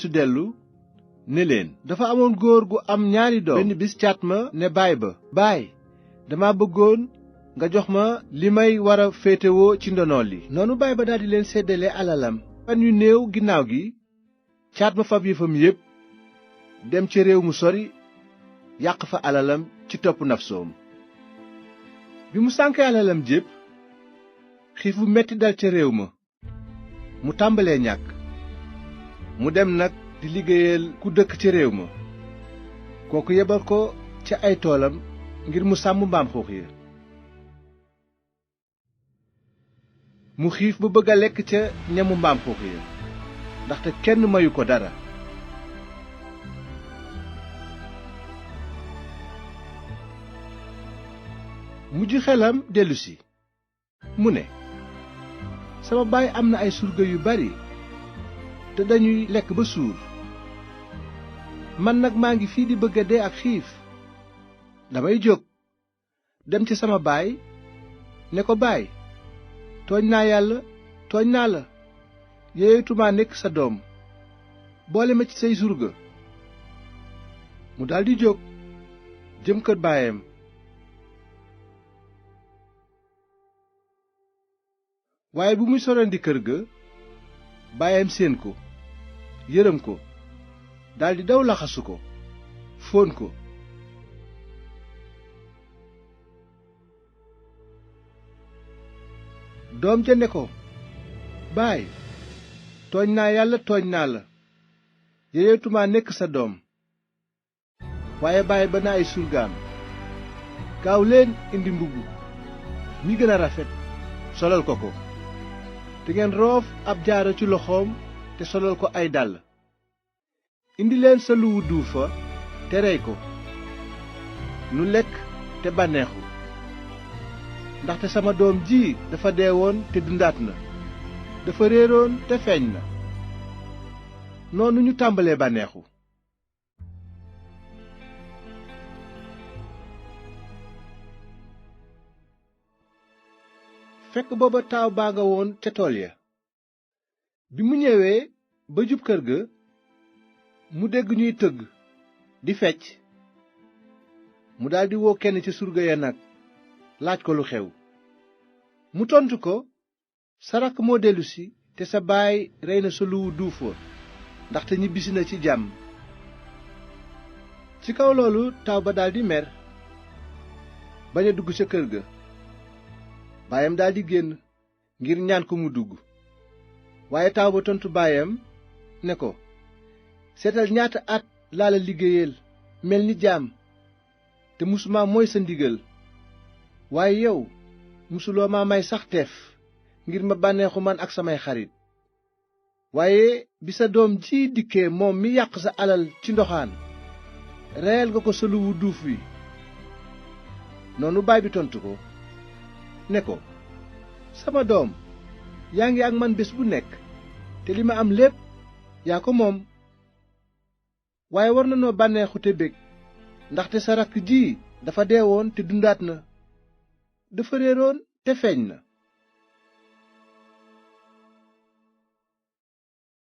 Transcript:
su dellu ne leen dafa amoon góor gu am ñaari doom. benn bis caat ma ne baay ba baay dama bëggoon nga jox ma li may war a féetewoo ci ndono li. noonu baay ba daldi leen séddale alalam. fan yu néew ginnaaw gi caat ma fab yëfam yépp dem ca réew mu sori yàq fa alalam ci topp nafsoom. bi mu sànkee alalam jépp xiif bu metti dal ca réew ma mu tàmbalee ñàkk. mu dem nag di liggéeyal ku dëkk ca réew ma kooku yebal ko ca ay toolam ngir mu sàmm mbaam xuux ya. mu xiif ba bëgg a lekk ca ñamu mbaam xuux ya ndaxte kenn mayu ko dara. mujj xelam dellusi mu ne sama baay am na ay surga yu bari te dañuy lekk ba suur man nag maa ngi fii di bëgg a dee ak xiif. damay jóg dem ci sama baay ne ko baay tooñ naa yàlla tooñ naa la yeeyatumaa nekk sa doom boole ma ci say surga. mu daldi jóg jëm kër baayam. waaye bu muy sorandi kër ga baayam séen ko yërëm ko daldi daw laxasu ko fóon ko. doom ja ne ko baay tooñ naa yàlla tooñ naa la yeeyatumaa nekk sa doom. waaye baay ba na ay surgaam gaaw leen indi mbubb mi gën a rafet solal ko ko te ngeen roof ab jaaro ci loxoom te solal ko ay dàll. indi leen sa luwu duufa te rey ko nu lekk te bànneexu ndaxte sama doom ji dafa deewoon te dundaat na dafa réeroon te feeñ na. noonu ñu tàmbalee bànneexu. fekk booba taaw baa nga woon ca tool ya. bi mu ñëwee ba jub kër ga mu dégg ñuy tëgg di fecc mu daldi woo kenn ca surga ya nag laaj ko lu xew. mu tontu ko sa rakk moo dellusi te sa baay rey na sa luwu duuf wa ndaxte ñibbisi na ci jàmm. ci kaw loolu taaw ba daldi mer bañ a dugg ca kër ga. baayam daldi génn ngir ñaan ko mu dugg. waaye taaw ba tontu baayam ne ko seetal ñaata at laa la liggéeyal mel ni jaam te musuma mooy sa ndigal waaye yow musuloo ma may sax teef ngir ma bànneexu man ak samay xarit. waaye bi sa doom ji dikkee moom mi yàq sa alal ci ndoxaan reyal nga ko sa luwu duuf wi. noonu baay bi tontu ko ne ko sama doom yaa ngi ak man bés bu nekk te li ma am lépp yaa ko moom. waaye war na noo bànneexu te bég ndaxte sa rakk ji dafa deewoon te dundaat na dafa réeroon te feeñ na.